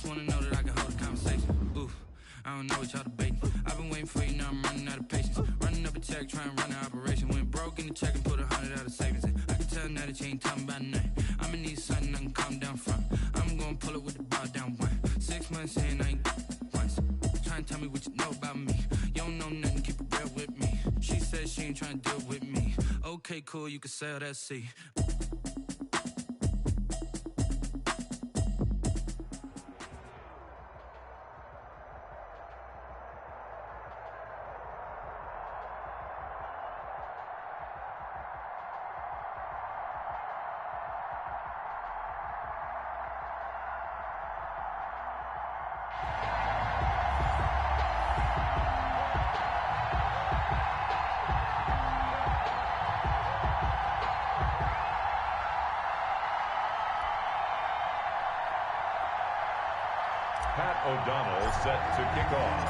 wanna know that I can hold a conversation. Ooh, I don't know what y'all debating. I've been waiting for you, now I'm running out of patience. Running up a check, trying to run an operation. Went broke in the check and put 100 out of savings in. I can tell now that you ain't talking about nothing. I'ma need something I can calm down from. I'm gonna pull it with the bar down one. 6 months in, I ain't once. Trying to tell me what you know about me. You don't know nothing, keep it real with me. She said she ain't trying to deal with me. Okay, cool, you can sell that seat. Pat O'Donnell set to kick off.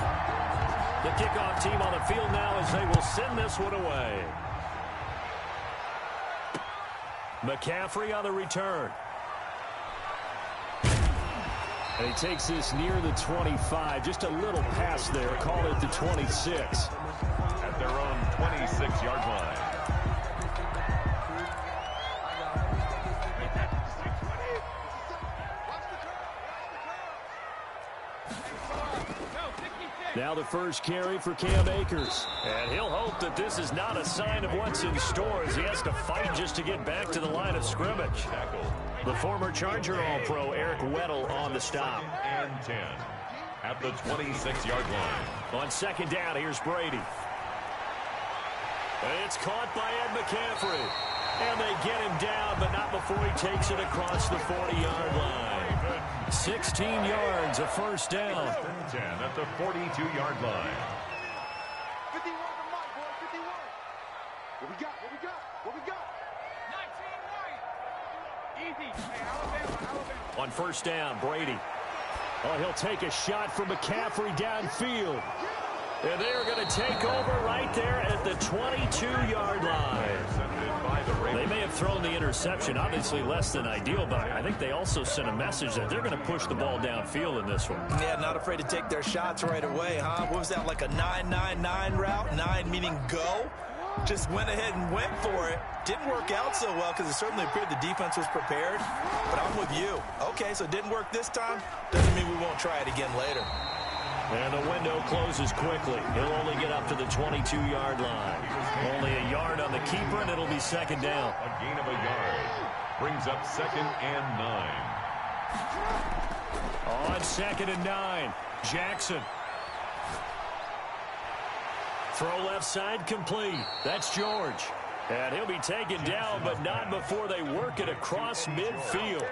The kickoff team on the field now as they will send this one away. McCaffrey on the return. And he takes this near the 25, just a little past there, call it the 26. At their own 26-yard line. Now the first carry for Cam Akers. And he'll hope that this is not a sign of what's in store as he has to fight just to get back to the line of scrimmage. The former Charger All-Pro Eric Weddle on the stop. And 10 at the 26-yard line. On second down, here's Brady. And it's caught by Ed McCaffrey. And they get him down, but not before he takes it across the 40-yard line. 16 yards, a first down. 10 at the 42-yard line. 51 to Mike, boy, 51. What we got? What we got? What we got? 19 right. Easy. Hey, Alabama. On first down, Brady. Oh, he'll take a shot from McCaffrey downfield. And they're going to take over right there at the 22-yard line. They may have thrown the interception, obviously less than ideal, but I think they also sent a message that they're going to push the ball downfield in this one. Yeah, not afraid to take their shots right away, huh? What was that, like a 9-9-9 route? 9 meaning go? Just went ahead and went for it. Didn't work out so well because it certainly appeared the defense was prepared. But I'm with you. Okay, so it didn't work this time. Doesn't mean we won't try it again later. And the window closes quickly. He'll only get up to the 22-yard line. Only a yard on the keeper, and it'll be second down. A gain of a yard. Brings up 2nd and 9. On 2nd and 9, Jackson. Throw left side complete. That's George. And he'll be taken down, but not before they work it across midfield.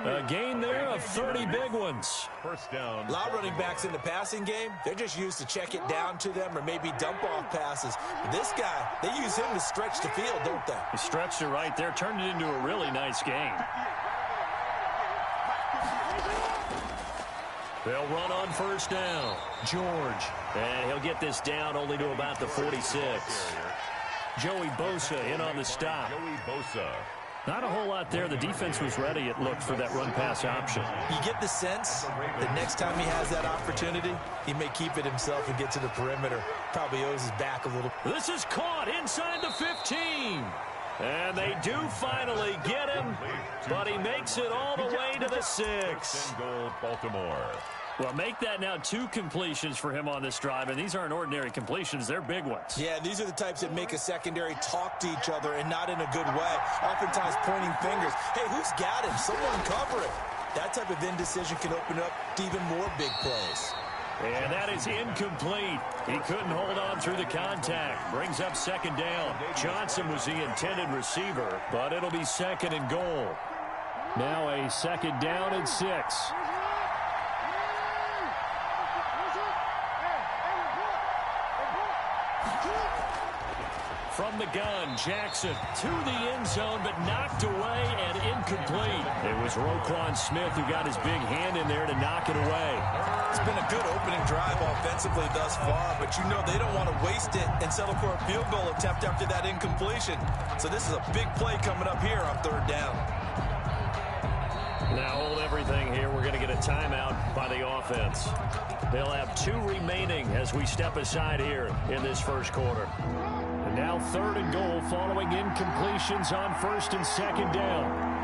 A gain there of 30 big ones. First down. A lot of running backs in the passing game, they're just used to check it down to them or maybe dump off passes. But this guy, they use him to stretch the field, don't they? He stretched it right there, turned it into a really nice gain. They'll run on first down. George. And he'll get this down only to about the 46. Joey Bosa in on the stop. Joey Bosa. Not a whole lot there. The defense was ready, it looked, for that run-pass option. You get the sense that next time he has that opportunity, he may keep it himself and get to the perimeter. Probably owes his back a little. This is caught inside the 15. And they do finally get him, but he makes it all the way to the 6. Goal, Baltimore. Well, make that now 2 completions for him on this drive, and these aren't ordinary completions. They're big ones. Yeah, these are the types that make a secondary talk to each other and not in a good way. Oftentimes pointing fingers. Hey, who's got him? Someone cover it. That type of indecision can open up to even more big plays. And that is incomplete. He couldn't hold on through the contact. Brings up second down. Johnson was the intended receiver, but it'll be 2nd and goal. Now a 2nd down and 6. From the gun, Jackson to the end zone, but knocked away and incomplete. It was Roquan Smith who got his big hand in there to knock it away. It's been a good opening drive offensively thus far, but you know they don't want to waste it and settle for a field goal attempt after that incompletion. So this is a big play coming up here on 3rd down. Now hold everything here. We're going to get a a timeout by the offense. They'll have 2 remaining as we step aside here in this first quarter. And now 3rd and goal following incompletions on 1st and 2nd down.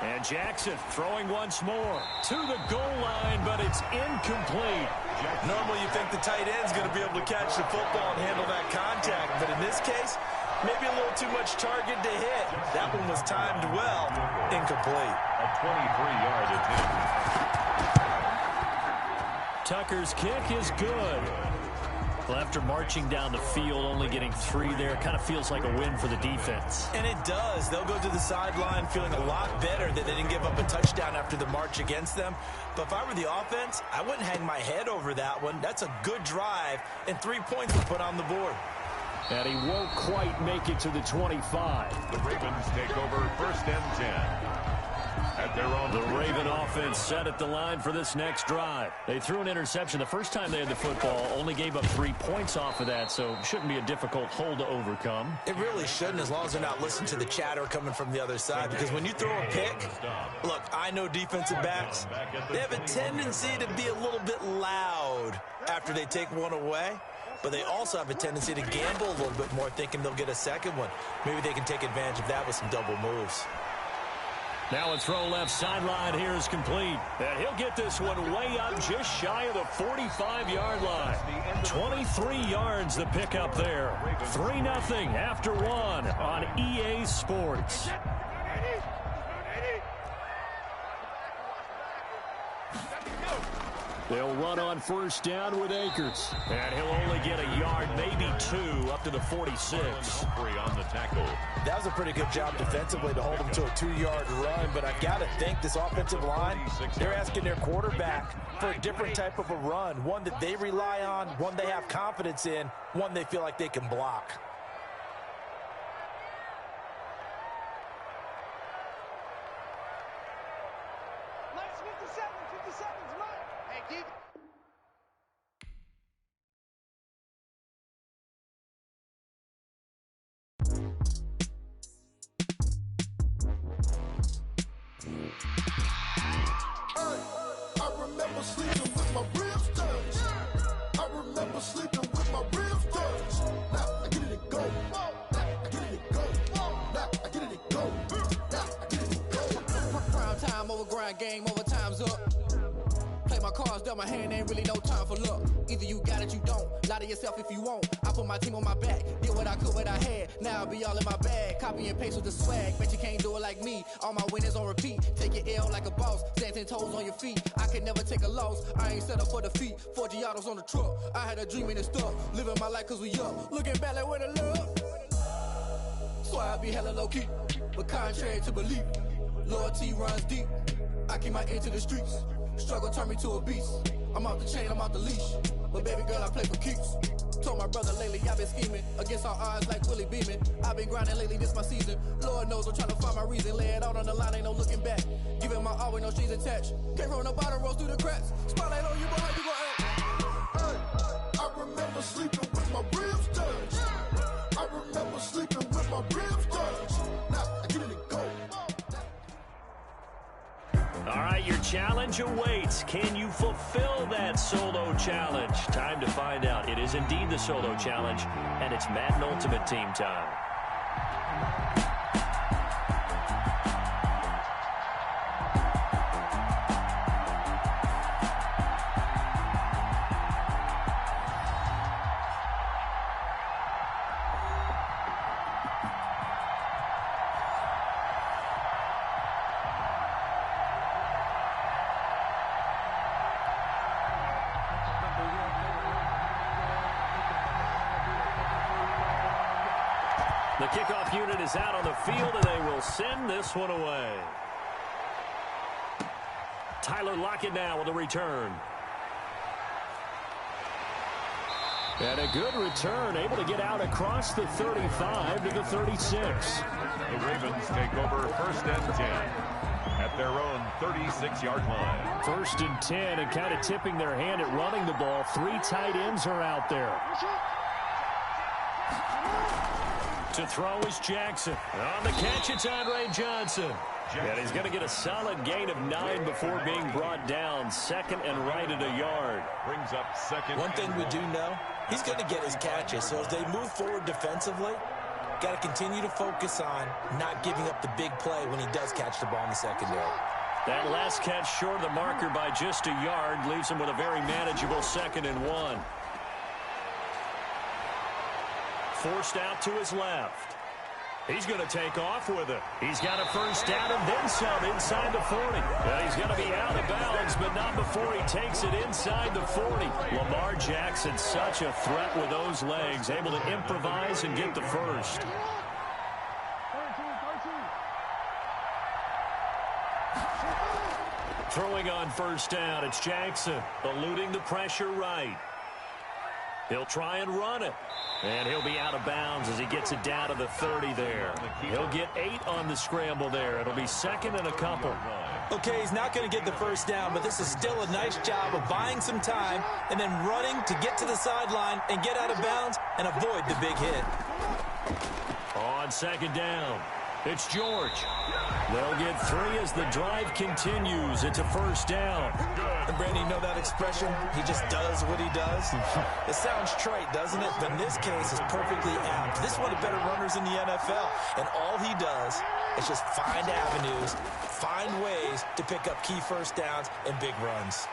And Jackson throwing once more to the goal line, but it's incomplete. Normally you think the tight end's going to be able to catch the football and handle that contact, but in this case, maybe a little too much target to hit. That one was timed well. Incomplete. A 23-yard attempt. Tucker's kick is good. Well, after marching down the field, only getting 3 there, kind of feels like a win for the defense. And it does. They'll go to the sideline feeling a lot better that they didn't give up a touchdown after the march against them. But if I were the offense, I wouldn't hang my head over that one. That's a good drive, and 3 points were put on the board. And he won't quite make it to the 25. The Ravens take over 1st and 10. At their own the Raven offense set at the line for this next drive. They threw an interception the first time they had the football, only gave up 3 points off of that, so shouldn't be a difficult hole to overcome. It really shouldn't, as long as they're not listening to the chatter coming from the other side, because when you throw a pick, look, I know defensive backs, they have a tendency to be a little bit loud after they take one away, but they also have a tendency to gamble a little bit more, thinking they'll get a second one. Maybe they can take advantage of that with some double moves. Now a throw left sideline here is complete. And he'll get this one way up just shy of the 45-yard line. 23 yards the pickup there. 3-0 after 1 on EA Sports. They'll run on 1st down with Akers. And he'll only get a yard, maybe 2, up to the 46. on the tackle. That was a pretty good job defensively to hold them to a 2-yard run, but I've got to think this offensive line, they're asking their quarterback for a different type of a run, one that they rely on, one they have confidence in, one they feel like they can block. Game over, time's up. Play my cards, dealt my hand, ain't really no time for luck. Either you got it, you don't. Lie to yourself if you won't. I put my team on my back, did what I could, what I had. Now I'll be all in my bag, copy and paste with the swag. Bet you can't do it like me. All my winners on repeat. Take your L like a boss, stand 10 toes on your feet. I can never take a loss. I ain't set up for defeat. 4 Giottos on the truck. I had a dream and it stuck. Living my life cause we up. Looking back like where the love. So I be hella low key, but contrary to belief, loyalty runs deep. I keep my ear to the streets. Struggle turned me to a beast. I'm off the chain, I'm off the leash. But baby girl, I play for keeps. Told my brother lately, I've been scheming against all odds like Willie Beeman. I've been grinding lately, this my season. Lord knows I'm trying to find my reason. Lay it out on the line, ain't no looking back. Giving my all with no strings attached. Came from the bottom, rose through the cracks. Spotlight on you, boy, how you gon' act? Hey, I remember sleeping with my ribs touched. I remember sleeping with my ribs touched. Now I get it and go. All right, your challenge awaits. Can you fulfill that solo challenge? Time to find out. It is indeed the solo challenge, and it's Madden Ultimate Team time. The kickoff unit is out on the field, and they will send this one away. Tyler Lockett now with a return. And a good return, able to get out across the 35 to the 36. The Ravens take over 1st and 10 at their own 36-yard line. 1st and 10, and kind of tipping their hand at running the ball. 3 tight ends are out there. To throw is Jackson. On the catch, it's Andre Johnson. And he's going to get a solid gain of 9 before being brought down. Second and right at a yard. Brings up second. One thing we do know, he's going to get his catches. So as they move forward defensively, got to continue to focus on not giving up the big play when he does catch the ball in the secondary. That last catch short of the marker by just a yard leaves him with a very manageable 2nd and 1. Forced out to his left. He's going to take off with it. He's got a first down and then some inside the 40. Well, he's going to be out of bounds, but not before he takes it inside the 40. Lamar Jackson, such a threat with those legs, able to improvise and get the first. Throwing on first down, it's Jackson, eluding the pressure right. He'll try and run it. And he'll be out of bounds as he gets it down to the 30 there. He'll get 8 on the scramble there. It'll be 2nd and a couple. Okay, he's not going to get the first down, but this is still a nice job of buying some time and then running to get to the sideline and get out of bounds and avoid the big hit. On 2nd down, it's George. They'll get 3 as the drive continues. It's a first down. And Brandon, you know that expression? He just does what he does. It sounds trite, doesn't it? But in this case, it's perfectly apt. This is one of the better runners in the NFL. And all he does is just find avenues, find ways to pick up key first downs and big runs.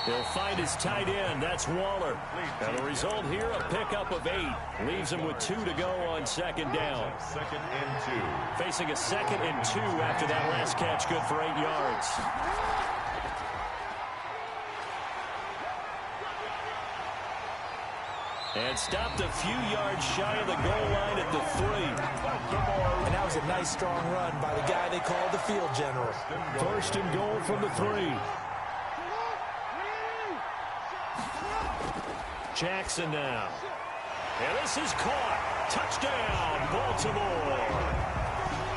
He'll find his tight end. That's Waller. And the result here, a pickup of 8. Leaves him with 2 to go on 2nd down. 2nd and 2. Facing a 2nd and 2 after that last catch, good for 8 yards. And stopped a few yards shy of the goal line at the 3. And that was a nice, strong run by the guy they called the field general. 1st and goal from the 3. Jackson now. And this is caught. Touchdown, Baltimore.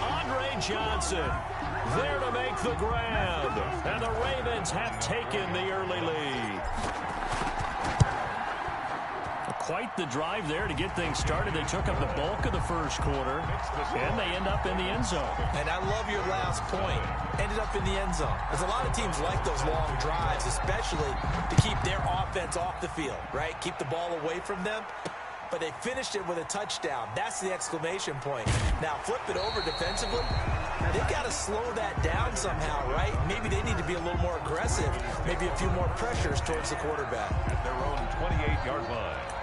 Andre Johnson there to make the grab. And the Ravens have taken the early lead. Quite the drive there to get things started. They took up the bulk of the first quarter, and they end up in the end zone. And I love your last point. Ended up in the end zone. Because a lot of teams like those long drives, especially to keep their offense off the field, right? Keep the ball away from them. But they finished it with a touchdown. That's the exclamation point. Now, flip it over defensively. They've got to slow that down somehow, right? Maybe they need to be a little more aggressive. Maybe a few more pressures towards the quarterback. At their own 28-yard line.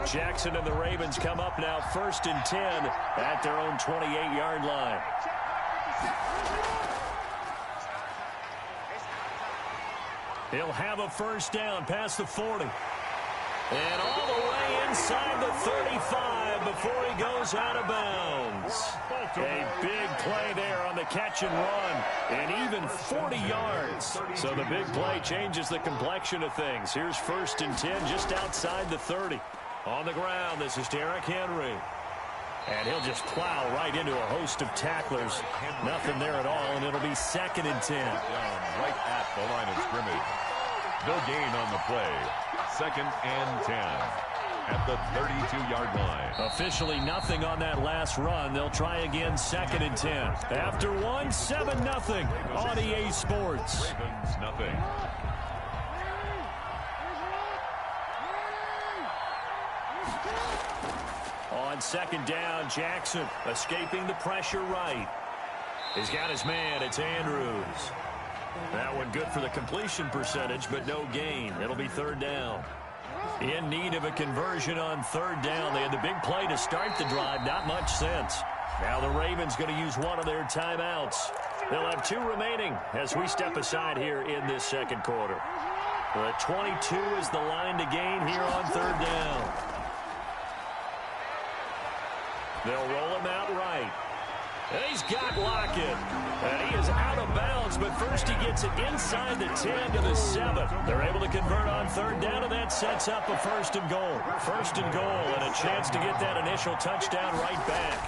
Jackson and the Ravens come up now 1st and 10 at their own 28-yard line. He'll have a first down past the 40. And all the way inside the 35 before he goes out of bounds. A big play there on the catch and run. And even 40 yards. So the big play changes the complexion of things. Here's 1st and 10 just outside the 30. On the ground, this is Derrick Henry. And he'll just plow right into a host of tacklers. Nothing there at all, and it'll be 2nd and 10. Right at the line of scrimmage. No gain on the play. 2nd and 10 at the 32-yard line. Officially nothing on that last run. They'll try again 2nd and 10. After 1, 7-0 on EA Sports. Ravens nothing. On 2nd down, Jackson escaping the pressure right. He's got his man. It's Andrews. That one good for the completion percentage, but no gain. It'll be 3rd down. In need of a conversion on 3rd down. They had the big play to start the drive. Not much sense. Now the Ravens going to use one of their timeouts. They'll have 2 remaining as we step aside here in this 2nd quarter. The 22 is the line to gain here on 3rd down. They'll roll him out right. And he's got Lockett. And he is out of bounds, but first he gets it inside the 10 to the 7. They're able to convert on 3rd down, and that sets up a 1st and goal. 1st and goal, and a chance to get that initial touchdown right back.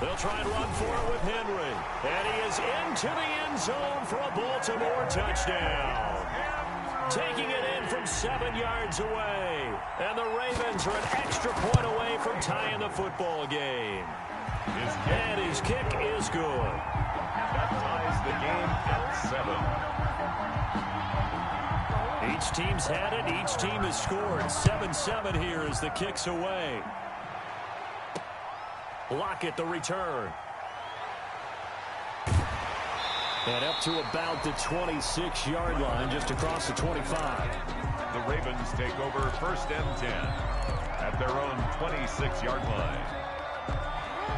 They'll try and run for it with Henry. And he is into the end zone for a Baltimore touchdown. Taking it in from 7 yards away. And the Ravens are an extra point away from tying the football game. And his kick is good. That ties the game at 7. Each team's had it. Each team has scored. 7-7 here as the kick's away. Lockett the return. And up to about the 26-yard line, just across the 25. The Ravens take over 1st and 10 at their own 26-yard line.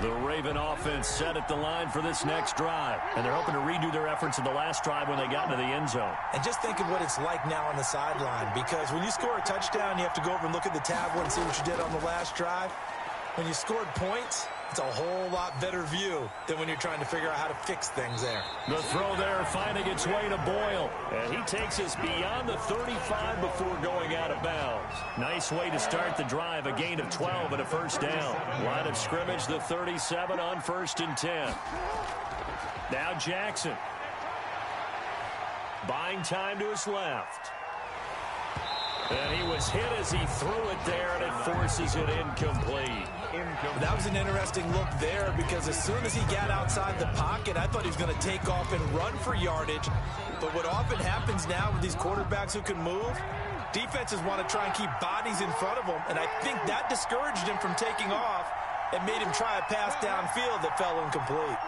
The Raven offense set at the line for this next drive. And they're hoping to redo their efforts in the last drive when they got into the end zone. And just think of what it's like now on the sideline, because when you score a touchdown, you have to go over and look at the tablet and see what you did on the last drive. When you scored points, it's a whole lot better view than when you're trying to figure out how to fix things there. The throw there finding its way to Boyle. And he takes us beyond the 35 before going out of bounds. Nice way to start the drive. A gain of 12 and a first down. Line of scrimmage, the 37 on 1st and 10. Now Jackson. Buying time to his left. And he was hit as he threw it there, and it forces it incomplete. That was an interesting look there, because as soon as he got outside the pocket, I thought he was going to take off and run for yardage. But what often happens now with these quarterbacks who can move, defenses want to try and keep bodies in front of them, and I think that discouraged him from taking off and made him try a pass downfield that fell incomplete.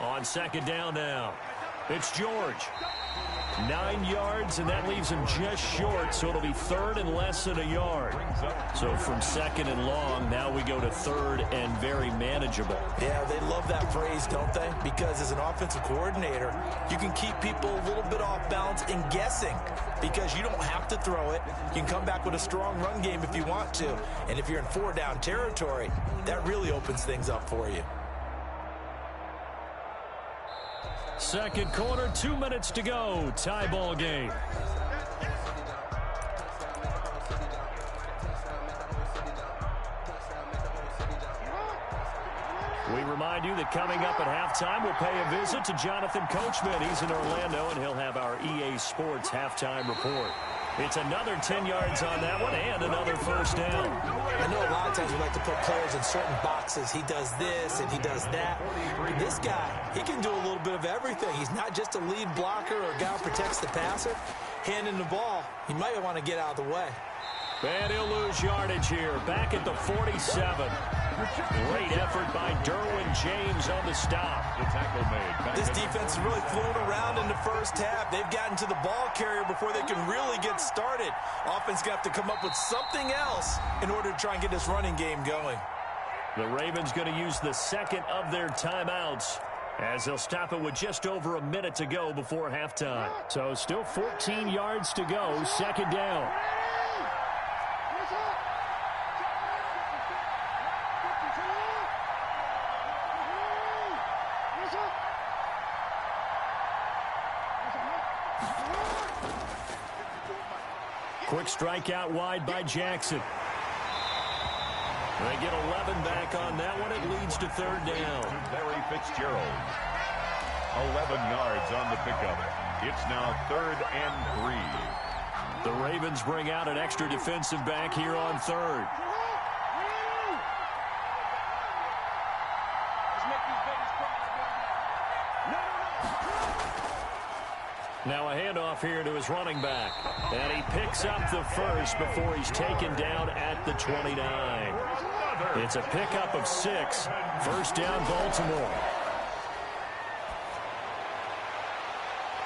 On 2nd down now, it's George. 9 yards, and that leaves him just short, so it'll be 3rd and less than a yard. So from 2nd and long, now we go to 3rd and very manageable. Yeah, they love that phrase, don't they? Because as an offensive coordinator, you can keep people a little bit off balance and guessing, because you don't have to throw it. You can come back with a strong run game if you want to. And if you're in 4-down territory, that really opens things up for you. Second quarter, 2 minutes to go. Tie ball game. We remind you that coming up at halftime, we'll pay a visit to Jonathan Coachman. He's in Orlando, and he'll have our EA Sports halftime report. It's another 10 yards on that one and another first down. I know a lot of times we like to put players in certain boxes. He does this and he does that. But this guy, he can do a little bit of everything. He's not just a lead blocker or a guy who protects the passer. Handing the ball, he might want to get out of the way. And he'll lose yardage here. Back at the 47. Great effort by Derwin James on the stop. The tackle made. This defense has really flown around in the first half. They've gotten to the ball carrier before they can really get started. Offense got to come up with something else in order to try and get this running game going. The Ravens going to use the second of their timeouts, as they'll stop it with just over a minute to go before halftime. So still 14 yards to go, second down. Quick strike out wide by Jackson. They get 11 back on that one. It leads to 3rd down. Larry Fitzgerald. 11 yards on the pickup. It's now 3rd and 3. The Ravens bring out an extra defensive back here on 3rd. Now a handoff here to his running back. And he picks up the first before he's taken down at the 29. It's a pickup of 6. First down, Baltimore.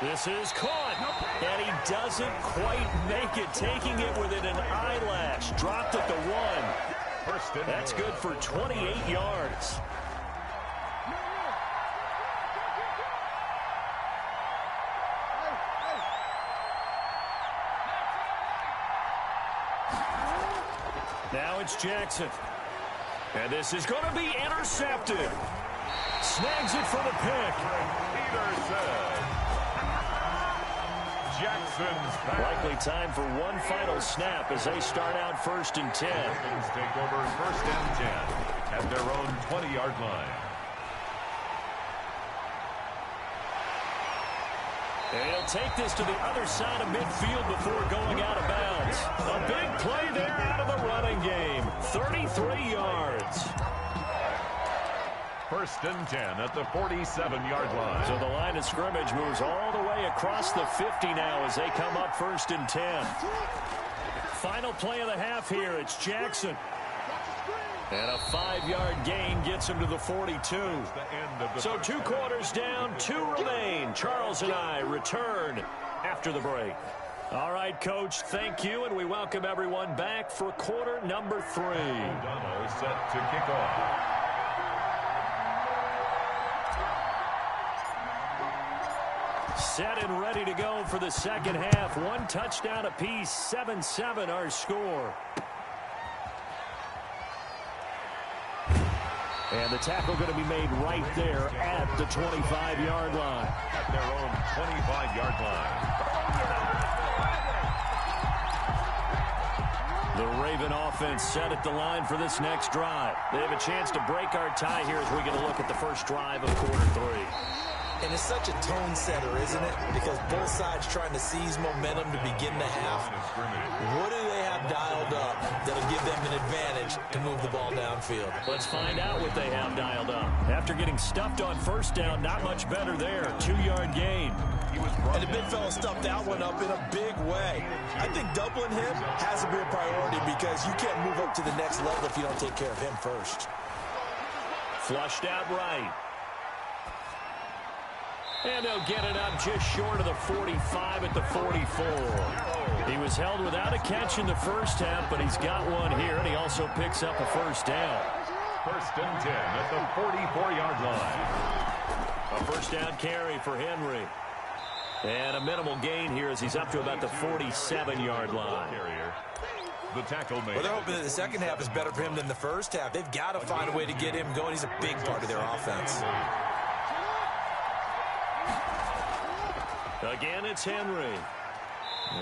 This is caught. And he doesn't quite make it, taking it within an eyelash. Dropped at the 1. That's good for 28 yards. Now it's Jackson. And this is going to be intercepted. Snags it for the pick. Peterson. Jackson's back. Likely time for one final snap as they start out 1st and 10. Ravens take over 1st and 10 at their own 20-yard line. And he'll take this to the other side of midfield before going out of bounds. A big play there out of the running game. 33 yards. First and 10 at the 47-yard line. So the line of scrimmage moves all the way across the 50 now as they come up first and 10. Final play of the half here. It's Jackson. And a 5-yard gain gets him to the 42. So 2 quarters down, 2 remain. Charles and I return after the break. All right, Coach, thank you, and we welcome everyone back for quarter number 3. O'Donnell set to kick off. Set and ready to go for the second half. 1 touchdown apiece, 7-7 our score. And the tackle going to be made right there at the 25-yard line. At their own 25-yard line. The Raven offense set at the line for this next drive. They have a chance to break our tie here as we get a look at the first drive of quarter 3. And it's such a tone setter, isn't it? Because both sides trying to seize momentum to begin the half. What do they have dialed up that'll give them an advantage to move the ball downfield? Let's find out what they have dialed up. After getting stuffed on first down, not much better there. 2-yard gain. And the big fella stuffed that one up in a big way. I think doubling him has to be a priority because you can't move up to the next level if you don't take care of him first. Flushed out right. And they'll get it up just short of the 45 at the 44. He was held without a catch in the first half, but he's got one here, and he also picks up a first down. First and 10 at the 44-yard line. A first down carry for Henry. And a minimal gain here as he's up to about the 47-yard line. The tackle made. Well, they're hoping that the second half is better for him than the first half. They've got to find a way to get him going. He's a big part of their offense. Again, it's Henry.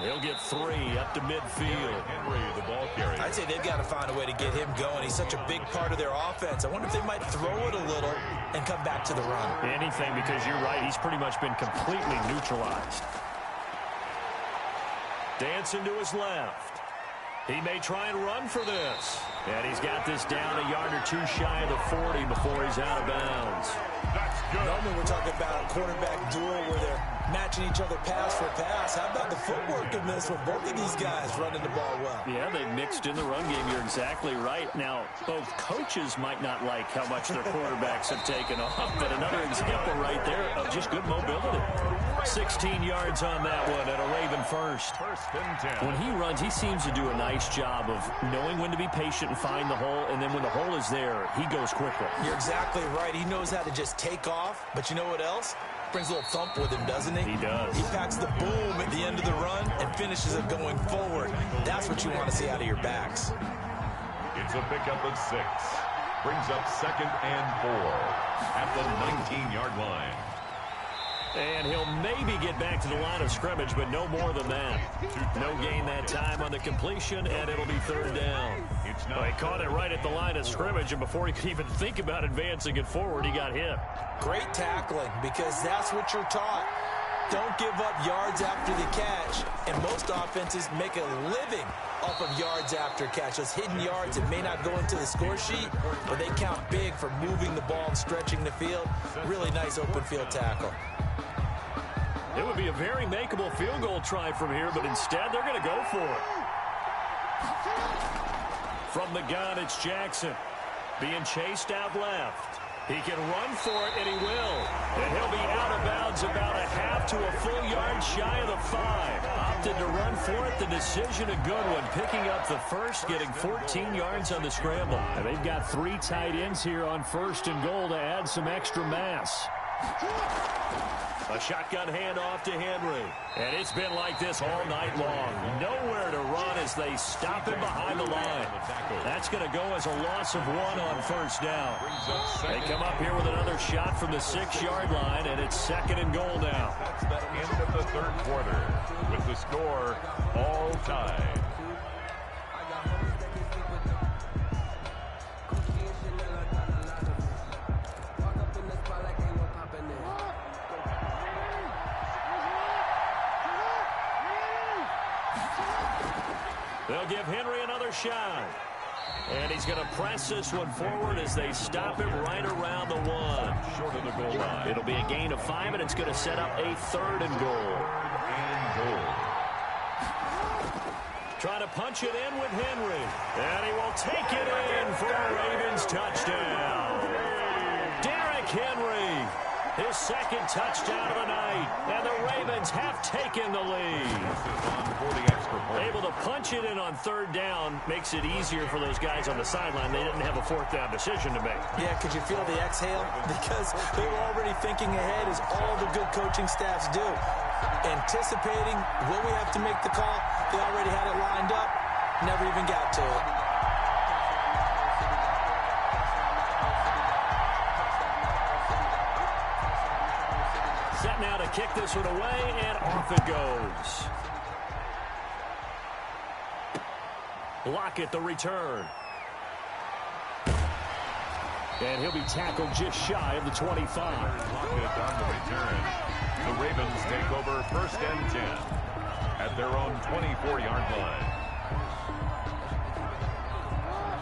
He'll get 3 up to midfield. Henry, the ball carrier. I'd say they've got to find a way to get him going. He's such a big part of their offense. I wonder if they might throw it a little and come back to the run. Anything, because you're right. He's pretty much been completely neutralized. Dancing to his left. He may try and run for this. And he's got this down a yard or 2 shy of the 40 before he's out of bounds. That's good. Normally we're talking about a quarterback duel where they're matching each other pass for pass. How about the footwork in this one? Both of these guys running the ball well. Yeah, they mixed in the run game. You're exactly right. Now, both coaches might not like how much their quarterbacks have taken off, but another example right there of just good mobility. 16 yards on that one at a Raven first. First and 10. When he runs, he seems to do a nice job of knowing when to be patient and find the hole, and then when the hole is there, he goes quickly. You're exactly right. He knows how to just take off, but you know what else? Brings a little thump with him, doesn't he? He does. He packs the boom at the end of the run and finishes it going forward. That's what you want to see out of your backs. It's a pickup of 6. Brings up second and 4 at the 19-yard line. And he'll maybe get back to the line of scrimmage, but no more than that. No gain that time on the completion, and it'll be third down. Well, he caught it right at the line of scrimmage, and before he could even think about advancing it forward, he got hit. Great tackling, because that's what you're taught. Don't give up yards after the catch, and most offenses make a living off of yards after catch. Those hidden yards that may not go into the score sheet, but they count big for moving the ball and stretching the field. Really nice open field tackle. It would be a very makeable field goal try from here, but instead they're going to go for it. From the gun, it's Jackson. Being chased out left. He can run for it, and he will. And he'll be out of bounds about a half to a full yard shy of the 5. Opted to run for it. The decision, a good one. Picking up the first, getting 14 yards on the scramble. And they've got 3 tight ends here on first and goal to add some extra mass. A shotgun handoff to Henry. And it's been like this all night long. Nowhere to run as they stop him behind the line. That's going to go as a loss of 1 on first down. They come up here with another shot from the 6-yard line, and it's second and goal now. That's the end of the third quarter with the score all tied. They'll give Henry another shot. And he's going to press this one forward as they stop him right around the 1. Short of the goal line. It'll be a gain of 5, and it's going to set up a 3rd and goal. Trying to punch it in with Henry. And he will take it in for a Ravens touchdown. Derrick Henry, his 2nd touchdown of the night. And the Ravens have taken the lead. Able to punch it in on 3rd down makes it easier for those guys on the sideline. They didn't have a 4th down decision to make. Yeah, could you feel the exhale? Because they were already thinking ahead, as all the good coaching staffs do. Anticipating, will we have to make the call? They already had it lined up. Never even got to it. Set now to kick this one away, and off it goes. Lockett the return. And he'll be tackled just shy of the 25. Lockett on the return. The Ravens take over 1st and 10 at their own 24-yard line.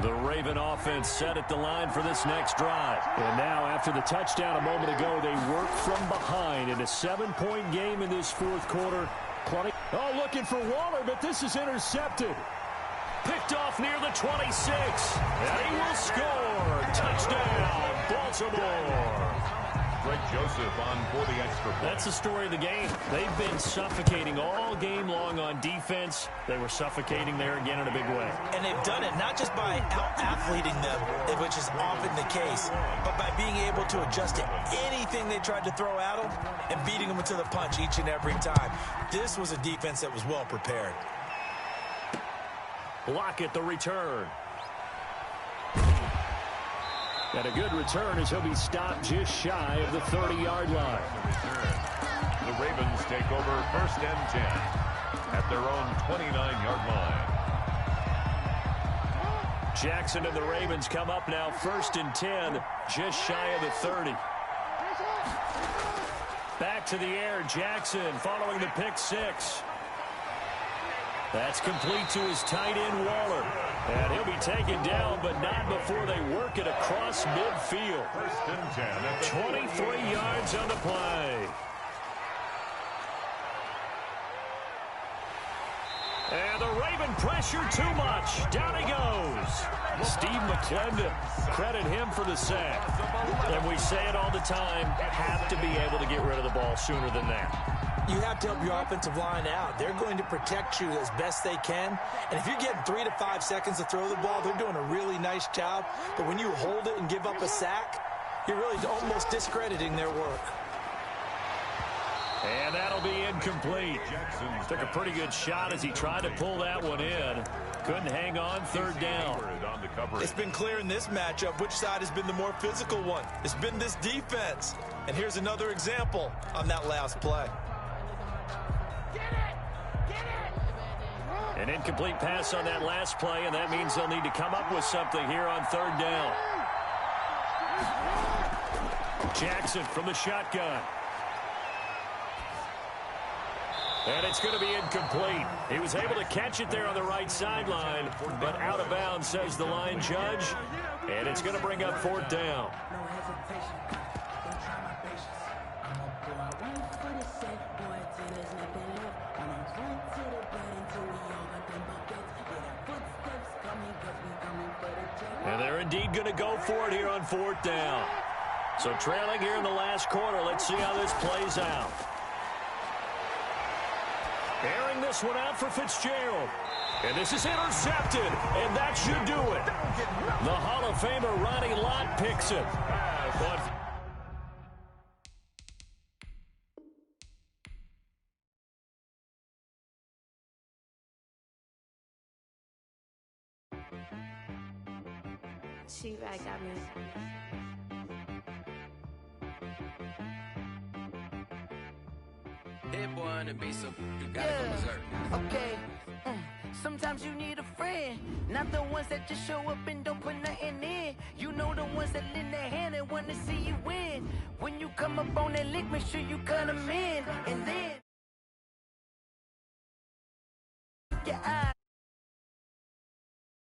The Raven offense set at the line for this next drive. And now, after the touchdown a moment ago, they work from behind in a 7-point game in this 4th quarter. Looking for Waller, but this is intercepted. Picked off near the 26. And he will score. Touchdown, Baltimore. Greg Joseph on for the extra point. That's the story of the game. They've been suffocating all game long on defense. They were suffocating there again in a big way. And they've done it not just by out-athleting them, which is often the case, but by being able to adjust to anything they tried to throw at them and beating them to the punch each and every time. This was a defense that was well prepared. Lockett the return. And a good return as he'll be stopped just shy of the 30-yard line. The Ravens take over 1st and 10 at their own 29-yard line. Jackson and the Ravens come up now 1st and 10, just shy of the 30. Back to the air, Jackson following the pick 6. That's complete to his tight end, Waller. And he'll be taken down, but not before they work it across midfield. 1st and 10 at the 23 yards on the play. And the Raven pressure too much. Down he goes. Steve McClendon, credit him for the sack. And we say it all the time, have to be able to get rid of the ball sooner than that. You have to help your offensive line out. They're going to protect you as best they can. And if you're getting 3 to 5 seconds to throw the ball, they're doing a really nice job. But when you hold it and give up a sack, you're really almost discrediting their work. And that'll be incomplete. Took a pretty good shot as he tried to pull that one in. Couldn't hang on, 3rd down. It's been clear in this matchup which side has been the more physical one. It's been this defense. And here's another example on that last play. An incomplete pass on that last play, and that means they'll need to come up with something here on 3rd down. Jackson from the shotgun. And it's going to be incomplete. He was able to catch it there on the right sideline, but out of bounds, says the line judge. And it's going to bring up 4th down. And they're indeed going to go for it here on 4th down. So trailing here in the last quarter. Let's see how this plays out. Airing this one out for Fitzgerald. And this is intercepted. And that should do it. The Hall of Famer Ronnie Lott picks it. But She right got me. That boy on the beat, so you gotta go berserk. Okay. Sometimes you need a friend, not the ones that just show up and don't put nothing in. You know the ones that lend their hand and want to see you win. When you come up on that lick, make sure you cut them in. And then